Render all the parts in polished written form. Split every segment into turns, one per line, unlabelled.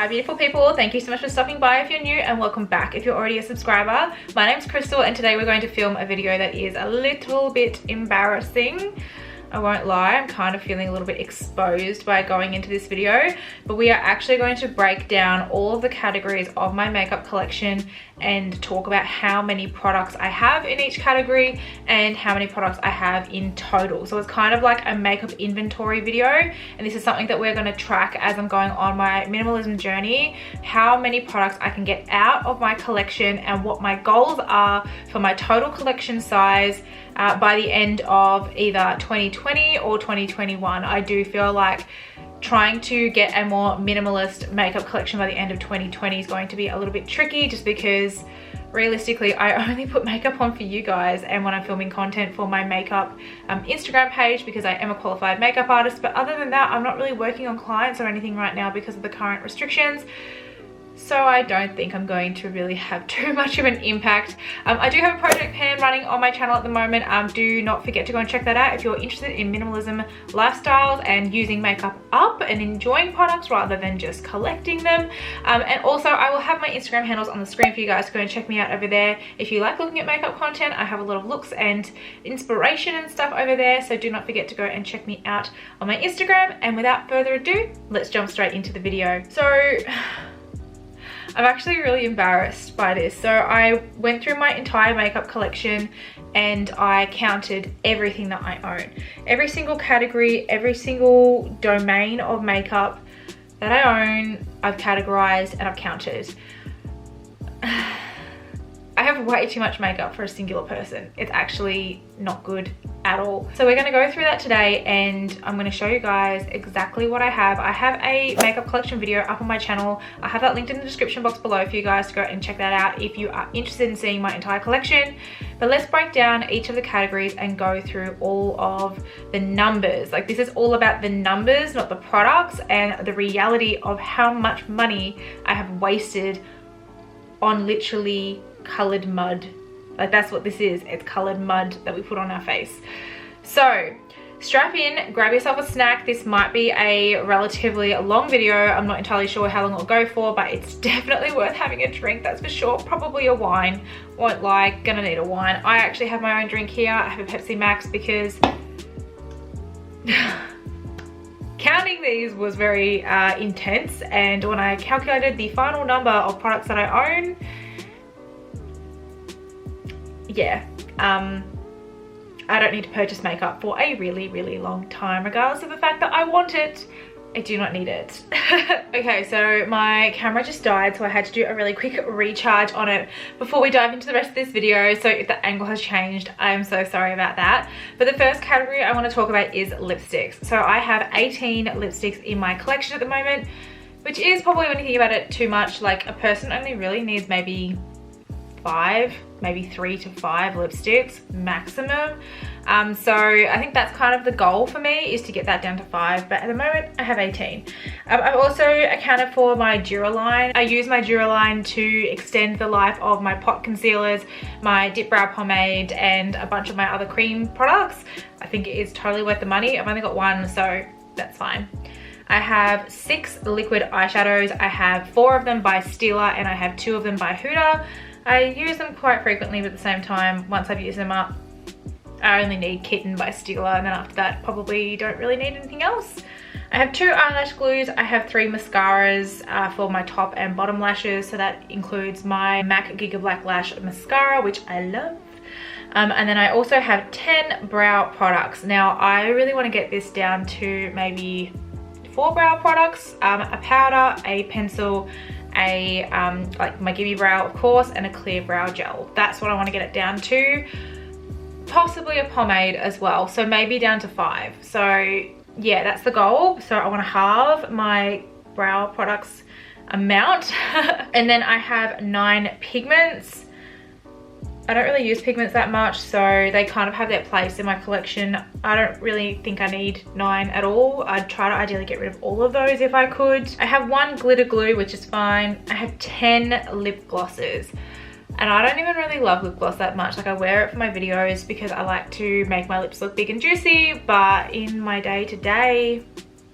Hi beautiful people, thank you so much for stopping by if you're new, and welcome back if you're already a subscriber. My name's Crystal and today we're going to film a video that is a little bit embarrassing. I won't lie, I'm kind of feeling a little bit exposed by going into this video, but we are actually going to break down all of the categories of my makeup collection and talk about how many products I have in each category and how many products I have in total. So it's kind of like a makeup inventory video, and this is something that we're going to track as I'm going on my minimalism journey, how many products I can get out of my collection and what my goals are for my total collection size by the end of either 2020 or 2021. I do feel like trying to get a more minimalist makeup collection by the end of 2020 is going to be a little bit tricky, just because realistically I only put makeup on for you guys and when I'm filming content for my makeup Instagram page, because I am a qualified makeup artist. But other than that, I'm not really working on clients or anything right now because of the current restrictions. So I don't think I'm going to really have too much of an impact. I do have a project pan running on my channel at the moment. Do not forget to go and check that out if you're interested in minimalism lifestyles and using makeup up and enjoying products rather than just collecting them. And also I will have my Instagram handles on the screen for you guys to go and check me out over there. If you like looking at makeup content, I have a lot of looks and inspiration and stuff over there. So do not forget to go and check me out on my Instagram. And without further ado, let's jump straight into the video. So I'm actually really embarrassed by this. So I went through my entire makeup collection and I counted everything that I own. Every single category, every single domain of makeup that I own, I've categorized and I've counted. I have way too much makeup for a singular person. It's actually not good at all. So we're gonna go through that today and I'm gonna show you guys exactly what I have. I have a makeup collection video up on my channel. I have that linked in the description box below for you guys to go and check that out if you are interested in seeing my entire collection. But let's break down each of the categories and go through all of the numbers. Like, this is all about the numbers, not the products, and the reality of how much money I have wasted on literally colored mud. Like, that's what this is. It's colored mud that we put on our face. So strap in, grab yourself a snack. This might be a relatively long video. I'm not entirely sure how long it'll go for, but it's definitely worth having a drink, that's for sure. Probably a wine, won't lie, gonna need a wine. I actually have my own drink here. I have a Pepsi Max because counting these was very intense, and when I calculated the final number of products that I own, yeah, I don't need to purchase makeup for a really long time, regardless of the fact that I want it. I do not need it. Okay, so my camera just died, so I had to do a really quick recharge on it before we dive into the rest of this video. So if the angle has changed, I am so sorry about that. But the first category I want to talk about is lipsticks. So I have 18 lipsticks in my collection at the moment, which is probably, when you think about it, too much. Like, a person only really needs maybe 5, maybe 3 to 5 lipsticks maximum. So I think that's kind of the goal for me, is to get that down to 5, but at the moment I have 18. I've also accounted for my Duraline. I use my Duraline to extend the life of my pot concealers, my dip brow pomade, and a bunch of my other cream products. I think it is totally worth the money. I've only got one, so that's fine. I have 6 liquid eyeshadows. I have 4 of them by Stila and I have 2 of them by Huda. I use them quite frequently, but at the same time, once I've used them up, I only need Kitten by Stila, and then after that probably don't really need anything else. I have 2 eyelash glues. I have 3 mascaras for my top and bottom lashes. So that includes my MAC Giga Black Lash mascara, which I love. And then I also have 10 brow products. Now I really want to get this down to maybe 4 brow products, a powder, a pencil, like my Gimme Brow of course, and a clear brow gel. That's what I want to get it down to. Possibly a pomade as well, so maybe down to 5. So yeah, that's the goal. So I want to halve my brow products amount. And then I have 9 pigments. I don't really use pigments that much, so they kind of have their place in my collection. I don't really think I need 9 at all. I'd try to ideally get rid of all of those if I could. I have 1 glitter glue, which is fine. I have 10 lip glosses. And I don't even really love lip gloss that much. Like, I wear it for my videos because I like to make my lips look big and juicy, but in my day-to-day,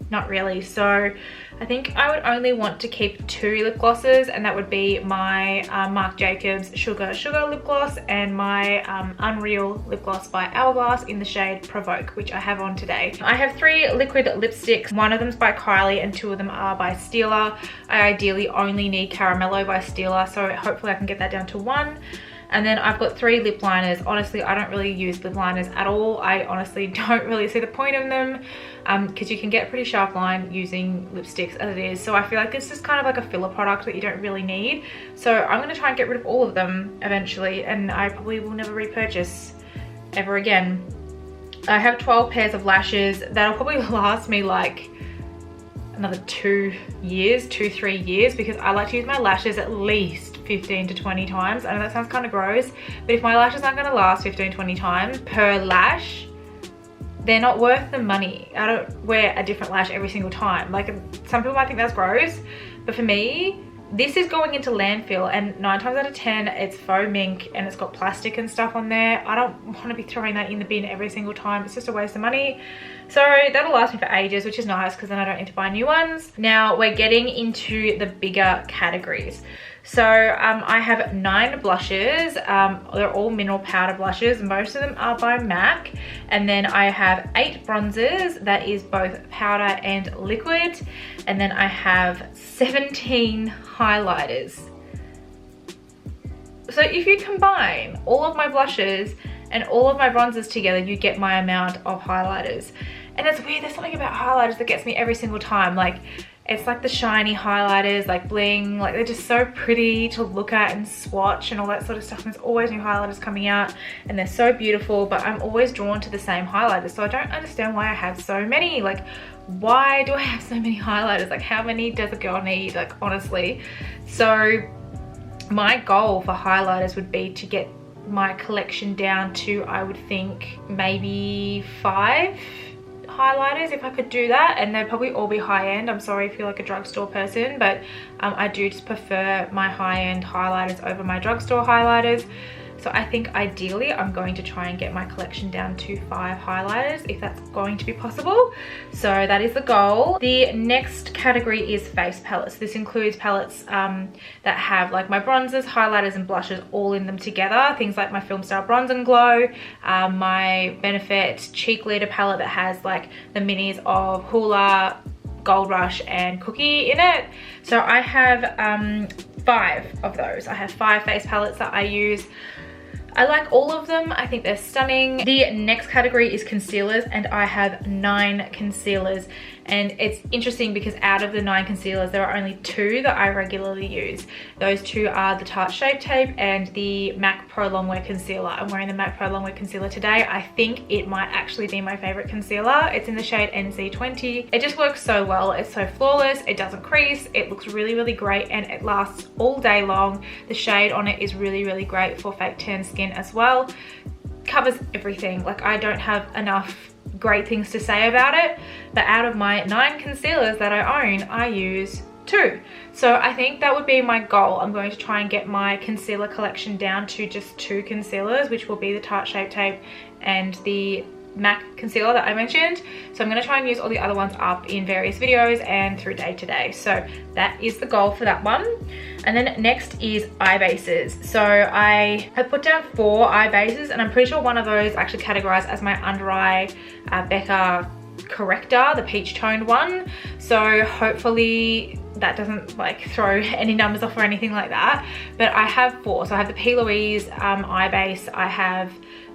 Not really. So I think I would only want to keep 2 lip glosses, and that would be my Marc Jacobs Sugar lip gloss and my Unreal lip gloss by Hourglass in the shade Provoke, which I have on today. I have 3 liquid lipsticks. 1 of them's by Kylie and 2 of them are by Stila. I ideally only need Caramello by Stila, so hopefully I can get that down to 1. And then I've got 3 lip liners. Honestly, I don't really use lip liners at all. I honestly don't really see the point of them because you can get a pretty sharp line using lipsticks as it is. So I feel like it's just kind of like a filler product that you don't really need. So I'm going to try and get rid of all of them eventually, and I probably will never repurchase ever again. I have 12 pairs of lashes. That'll probably last me like another 3 years, because I like to use my lashes at least 15 to 20 times. I know that sounds kind of gross, but if my lashes aren't going to last 15-20 times per lash, they're not worth the money. I don't wear a different lash every single time. Like, some people might think that's gross, but for me, this is going into landfill, and 9 times out of 10 it's faux mink and it's got plastic and stuff on there. I don't want to be throwing that in the bin every single time. It's just a waste of money. So that'll last me for ages, which is nice because then I don't need to buy new ones. Now we're getting into the bigger categories. So I have 9 blushes. They're all mineral powder blushes. Most of them are by MAC. And then I have 8 bronzers. That is both powder and liquid. And then I have 17 highlighters. So if you combine all of my blushes and all of my bronzers together, you get my amount of highlighters. And it's weird, there's something about highlighters that gets me every single time. Like, it's like the shiny highlighters, like bling, like they're just so pretty to look at and swatch and all that sort of stuff. And there's always new highlighters coming out and they're so beautiful, but I'm always drawn to the same highlighters. So I don't understand why I have so many. Like, why do I have so many highlighters? Like, how many does a girl need? Like, honestly. So my goal for highlighters would be to get my collection down to, I would think, maybe 5 highlighters if I could do that, and they'd probably all be high-end. I'm sorry if you're like a drugstore person, but I do just prefer my high-end highlighters over my drugstore highlighters. So I think ideally I'm going to try and get my collection down to 5 highlighters if that's going to be possible. So that is the goal. The next category is face palettes. This includes palettes that have like my bronzers, highlighters and blushes all in them together. Things like my Film Star Bronze and Glow, my Benefit Cheek Leader palette that has like the minis of Hoola, Gold Rush and Cookie in it. So I have 5 of those. I have 5 face palettes that I use. I like all of them. I think they're stunning. The next category is concealers, and I have 9 concealers. And it's interesting because out of the 9 concealers, there are only 2 that I regularly use. Those 2 are the Tarte Shape Tape and the MAC Pro Longwear Concealer. I'm wearing the MAC Pro Longwear Concealer today. I think it might actually be my favorite concealer. It's in the shade NC20. It just works so well. It's so flawless. It doesn't crease. It looks really, really great, and it lasts all day long. The shade on it is really, really great for fake tan skin as well. Covers everything. Like, I don't have enough great things to say about it, but out of my 9 concealers that I own, I use 2. So I think that would be my goal. I'm going to try and get my concealer collection down to just 2 concealers, which will be the Tarte Shape Tape and the MAC concealer that I mentioned. So I'm going to try and use all the other ones up in various videos and through day to day. So that is the goal for that one. And then next is eye bases. So I have put down 4 eye bases, and I'm pretty sure one of those actually categorized as my under eye Becca corrector, the peach toned one. So hopefully that doesn't like throw any numbers off or anything like that. But I have 4. So I have the P. Louise eye base, I have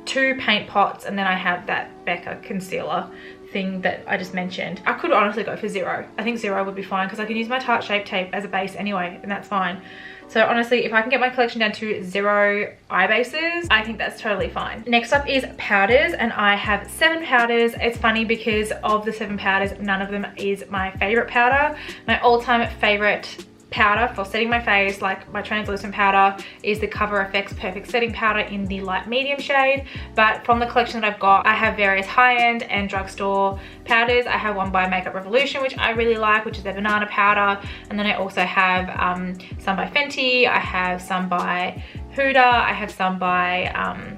2 paint pots, and then I have that Becca concealer thing that I just mentioned. I could honestly go for 0. I think 0 would be fine because I can use my Tarte Shape Tape as a base anyway, and that's fine. So honestly, if I can get my collection down to 0 eye bases, I think that's totally fine. Next up is powders, and I have 7 powders. It's funny because of the 7 powders, none of them is my favorite powder. My all-time favorite powder for setting my face, like my translucent powder, is the Cover FX Perfect Setting Powder in the light medium shade. But from the collection that I've got, I have various high-end and drugstore powders. I have one by Makeup Revolution, which I really like, which is their banana powder. And then I also have some by Fenty. I have some by Huda. I have some by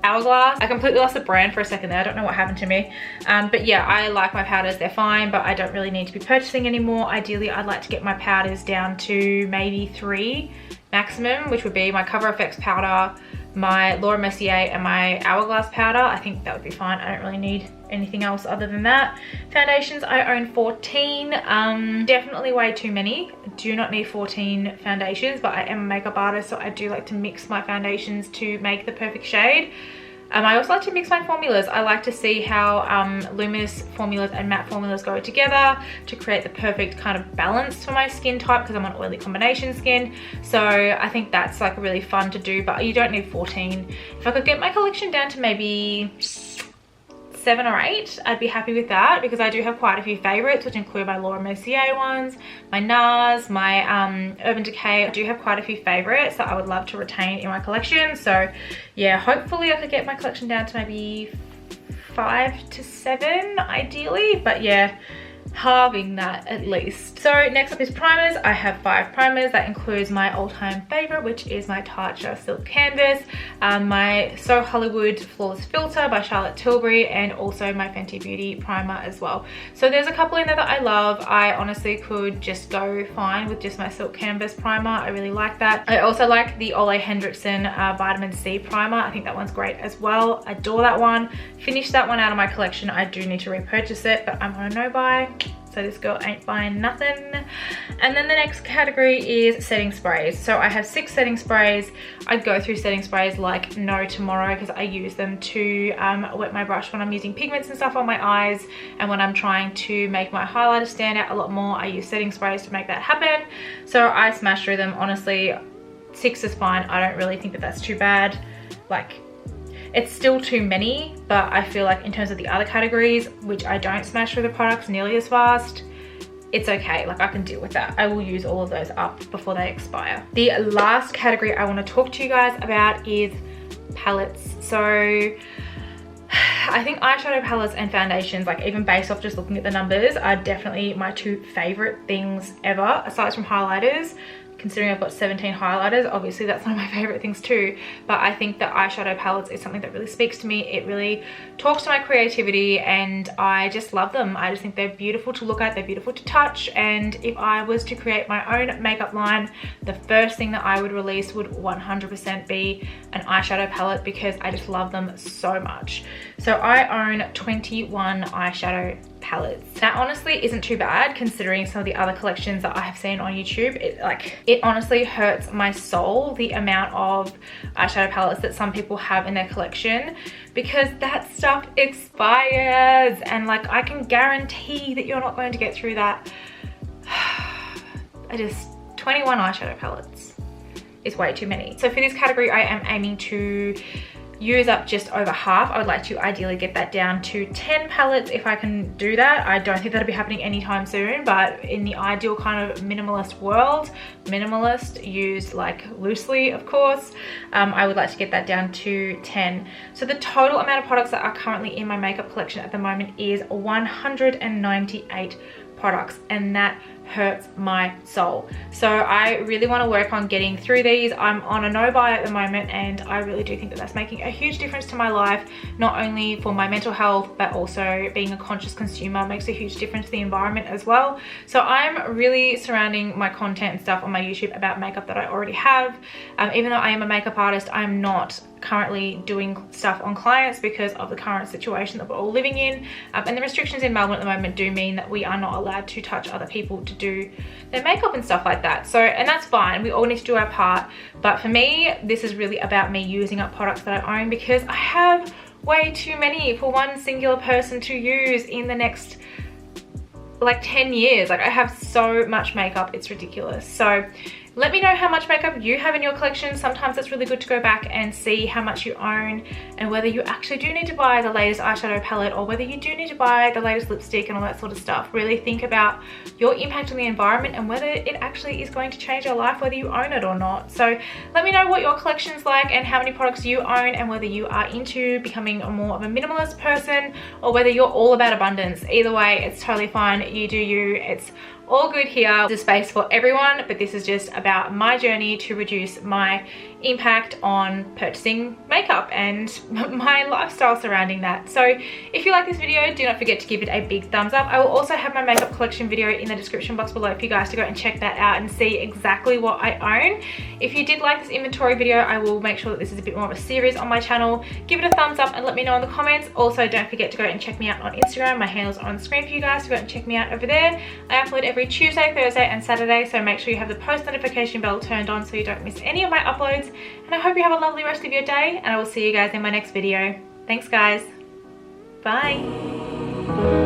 Hourglass. I completely lost the brand for a second there. I don't know what happened to me. But yeah, I like my powders. They're fine, but I don't really need to be purchasing anymore. Ideally, I'd like to get my powders down to maybe 3 maximum, which would be my Cover FX powder, my Laura Mercier, and my Hourglass powder. I think that would be fine. I don't really need anything else other than that. Foundations, I own 14. Definitely way too many. Do not need 14 foundations, but I am a makeup artist, so I do like to mix my foundations to make the perfect shade. I also like to mix my formulas. I like to see how luminous formulas and matte formulas go together to create the perfect kind of balance for my skin type, because I'm an oily combination skin. So I think that's like really fun to do, but you don't need 14. If I could get my collection down to maybe 7 or 8, I'd be happy with that, because I do have quite a few favorites, which include my Laura Mercier ones, my NARS, my Urban Decay. I do have quite a few favorites that I would love to retain in my collection. So yeah, hopefully I could get my collection down to maybe 5 to 7 ideally, but yeah, halving that at least. So next up is primers. I have 5 primers. That includes my all-time favorite, which is my Tatcha Silk Canvas, my So Hollywood Flawless Filter by Charlotte Tilbury, and also my Fenty Beauty primer as well. So there's a couple in there that I love. I honestly could just go fine with just my Silk Canvas primer. I really like that. I also like the Ole Henriksen Vitamin C primer. I think that one's great as well. Adore that one. Finished that one out of my collection. I do need to repurchase it, but I'm on a no-buy, so this girl ain't buying nothing. And then the next category is setting sprays. So I have 6 setting sprays. I go through setting sprays like no tomorrow, because I use them to wet my brush when I'm using pigments and stuff on my eyes, and when I'm trying to make my highlighter stand out a lot more, I use setting sprays to make that happen. So I smash through them. Honestly, 6 is fine. I don't really think that that's too bad. Like, it's still too many, but I feel like in terms of the other categories, which I don't smash through the products nearly as fast, it's okay. Like, I can deal with that. I will use all of those up before they expire. The last category I want to talk to you guys about is palettes. So I think eyeshadow palettes and foundations, like even based off just looking at the numbers, are definitely my 2 favorite things ever, aside from highlighters. Considering I've got 17 highlighters, obviously that's one of my favorite things too, but I think that eyeshadow palettes is something that really speaks to me. It really talks to my creativity, and I just love them. I just think they're beautiful to look at, they're beautiful to touch, and if I was to create my own makeup line, the first thing that I would release would 100% be an eyeshadow palette, because I just love them so much. So I own 21 eyeshadow palettes. That honestly isn't too bad considering some of the other collections that I have seen on YouTube. It honestly hurts my soul, the amount of eyeshadow palettes that some people have in their collection, because that stuff expires, and like, I can guarantee that you're not going to get through that. 21 eyeshadow palettes is way too many. So for this category, I am aiming to use up just over half. I would like to ideally get that down to 10 palettes if I can do that. I don't think that'll be happening anytime soon, but in the ideal kind of minimalist world, minimalist used like loosely of course, I would like to get that down to 10. So the total amount of products that are currently in my makeup collection at the moment is 198 products, and that hurts my soul. So I really want to work on getting through these. I'm on a no buy at the moment, and I really do think that that's making a huge difference to my life, not only for my mental health, but also being a conscious consumer makes a huge difference to the environment as well. So I'm really surrounding my content and stuff on my YouTube about makeup that I already have. Even though I am a makeup artist, I'm not currently doing stuff on clients because of the current situation that we're all living in, and the restrictions in Melbourne at the moment do mean that we are not allowed to touch other people to do their makeup and stuff like that. So, and that's fine, we all need to do our part, but for me this is really about me using up products that I own, because I have way too many for one singular person to use in the next like 10 years. Like, I have so much makeup, it's ridiculous. So let me know how much makeup you have in your collection. Sometimes it's really good to go back and see how much you own, and whether you actually do need to buy the latest eyeshadow palette, or whether you do need to buy the latest lipstick and all that sort of stuff. Really think about your impact on the environment and whether it actually is going to change your life, whether you own it or not. So let me know what your collection's like and how many products you own, and whether you are into becoming more of a minimalist person, or whether you're all about abundance. Either way, it's totally fine. You do you. It's all good here. There's a space for everyone, but this is just about my journey to reduce my impact on purchasing makeup and my lifestyle surrounding that. So if you like this video, do not forget to give it a big thumbs up. I will also have my makeup collection video in the description box below for you guys to go and check that out and see exactly what I own. If you did like this inventory video, I will make sure that this is a bit more of a series on my channel. Give it a thumbs up and let me know in the comments. Also, don't forget to go and check me out on Instagram. My handle's on screen for you guys to go and check me out over there. I upload every Tuesday, Thursday and Saturday, so make sure you have the post notification bell turned on so you don't miss any of my uploads. And I hope you have a lovely rest of your day, and I will see you guys in my next video. Thanks guys. Bye.